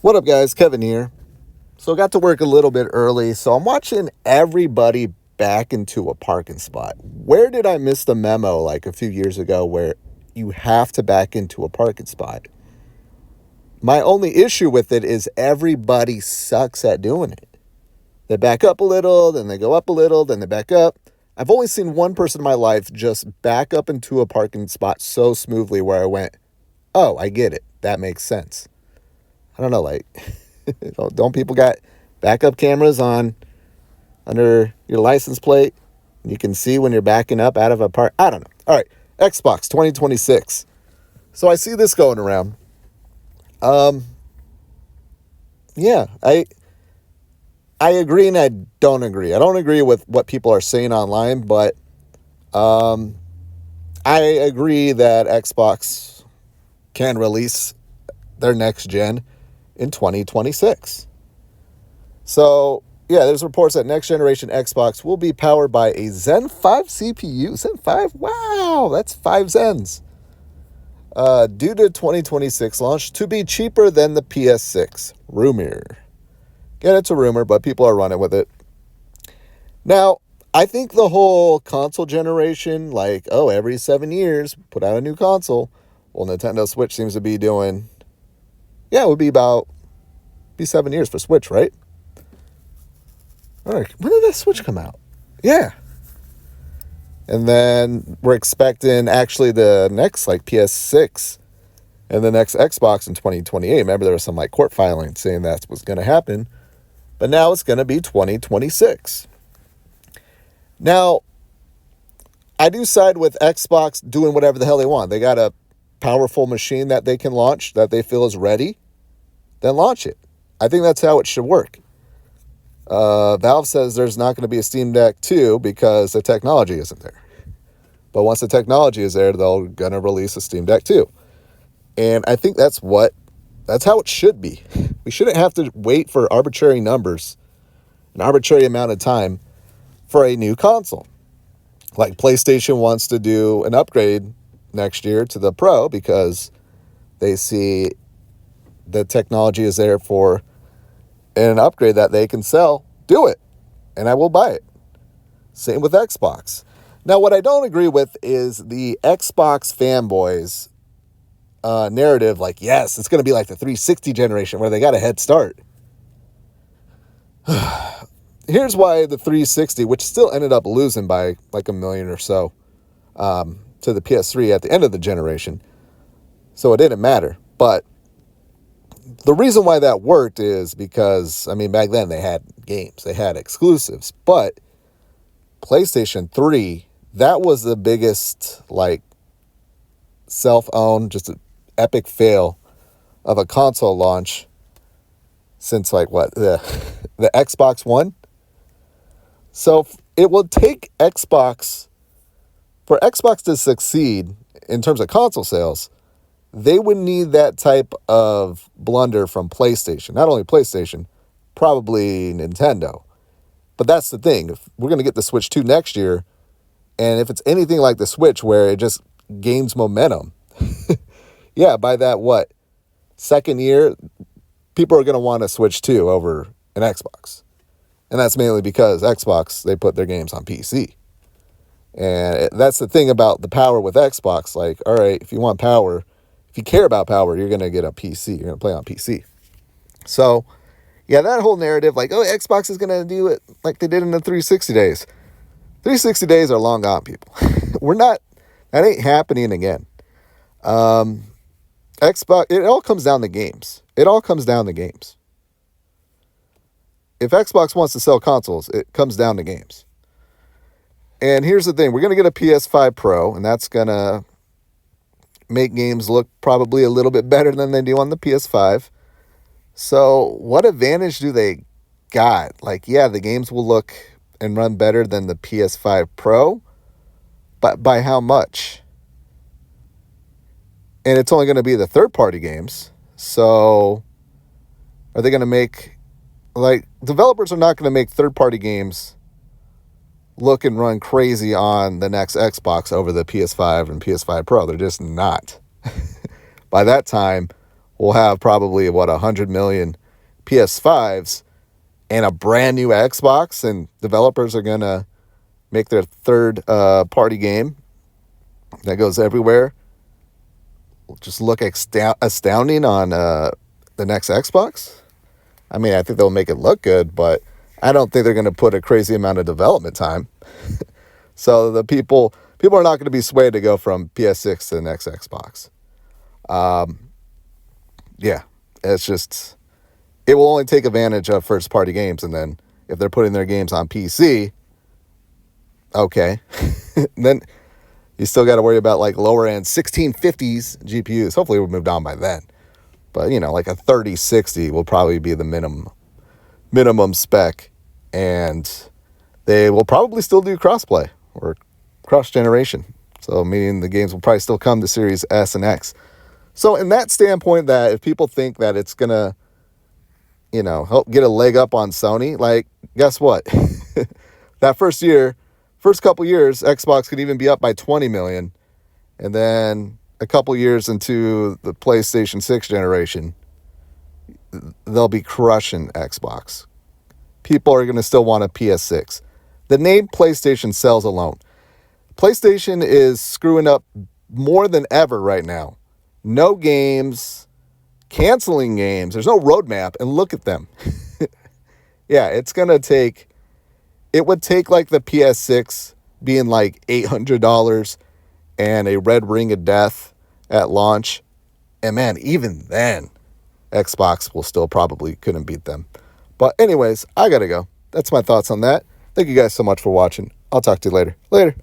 What up, guys? Kevin here. So I got to work a little bit early, so I'm watching everybody back into a parking spot. Where did I miss the memo like a few years ago where you have to back into a parking spot? My only issue with it is everybody sucks at doing it. They back up a little, then they go up a little, then they back up. I've only seen one person in my life just back up into a parking spot so smoothly where I went, oh, I get it. That makes sense. I don't know, like, don't people got backup cameras on under your license plate? You can see when you're backing up out of a park. I don't know. All right, Xbox 2026. So I see this going around. Yeah, I agree and I don't agree. I don't agree with what people are saying online, but I agree that Xbox can release their next gen in 2026. So, yeah, there's reports that next generation Xbox will be powered by a Zen 5 CPU. Zen 5? Wow, that's 5 Zens. Due to 2026 launch to be cheaper than the PS6. Rumor. Yeah, it's a rumor, but people are running with it. Now, I think the whole console generation, like, oh, every 7 years, put out a new console. Well, Nintendo Switch seems to be doing, yeah, it would be 7 years for Switch, right? All right, when did that Switch come out? Yeah. And then we're expecting actually the next, like, PS6 and the next Xbox in 2028. Remember, there was some, like, court filing saying that was going to happen. But now it's going to be 2026. Now, I do side with Xbox doing whatever the hell they want. They got a powerful machine that they can launch that they feel is ready. Then launch it. I think that's how it should work. Valve says there's not going to be a Steam Deck 2 because the technology isn't there. But once the technology is there, they're going to release a Steam Deck 2. And I think that's how it should be. We shouldn't have to wait for arbitrary numbers, an arbitrary amount of time for a new console. Like PlayStation wants to do an upgrade next year to the Pro because they see the technology is there for an upgrade that they can sell. Do it, and I will buy it. Same with Xbox. Now, what I don't agree with is the Xbox fanboys narrative, like, yes, it's going to be like the 360 generation where they got a head start. Here's why the 360, which still ended up losing by like $1 million or so to the PS3 at the end of the generation. So it didn't matter. But the reason why that worked is because, I mean, back then they had games, they had exclusives. But PlayStation 3, that was the biggest, like, self-owned, just an epic fail of a console launch since, like, what, the Xbox One. So it will take Xbox, for Xbox to succeed in terms of console sales, they would need that type of blunder from PlayStation. Not only PlayStation, probably Nintendo. But that's the thing. If we're going to get the Switch 2 next year, and if it's anything like the Switch where it just gains momentum, yeah, by that, second year, people are going to want a Switch 2 over an Xbox. And that's mainly because Xbox, they put their games on PC. And that's the thing about the power with Xbox. Like, all right, if you want power, if you care about power, you're going to get a PC. You're going to play on PC. So, yeah, that whole narrative, like, oh, Xbox is going to do it like they did in the 360 days. 360 days are long gone, people. That ain't happening again. Xbox, it all comes down to games. If Xbox wants to sell consoles, it comes down to games. And here's the thing. We're going to get a PS5 Pro, and that's going to make games look probably a little bit better than they do on the PS5. So what advantage do they got? Like, yeah, the games will look and run better than the PS5 Pro, but by how much? And it's only going to be the third-party games. So are they going to make, like, developers are not going to make third-party games look and run crazy on the next Xbox over the PS5 and PS5 Pro. They're just not. By that time, we'll have probably, 100 million PS5s and a brand new Xbox, and developers are going to make their third party game that goes everywhere just look astounding on the next Xbox. I mean, I think they'll make it look good, but I don't think they're going to put a crazy amount of development time. So the people are not going to be swayed to go from PS6 to the next Xbox. Yeah, it's just, it will only take advantage of first party games. And then if they're putting their games on PC, okay, then you still got to worry about like lower end 1650s GPUs. Hopefully we'll move on by then. But, like a 3060 will probably be the minimum spec. And they will probably still do crossplay or cross generation. So meaning the games will probably still come to Series S and X. So in that standpoint, that if people think that it's going to, help get a leg up on Sony, like, guess what? That first couple years, Xbox could even be up by 20 million. And then a couple years into the PlayStation 6 generation, they'll be crushing Xbox. People are going to still want a PS6. The name PlayStation sells alone. PlayStation is screwing up more than ever right now. No games, canceling games. There's no roadmap, and look at them. Yeah, it would take like the PS6 being like $800 and a red ring of death at launch. And man, even then, Xbox will still probably couldn't beat them. But anyways, I gotta go. That's my thoughts on that. Thank you guys so much for watching. I'll talk to you later. Later.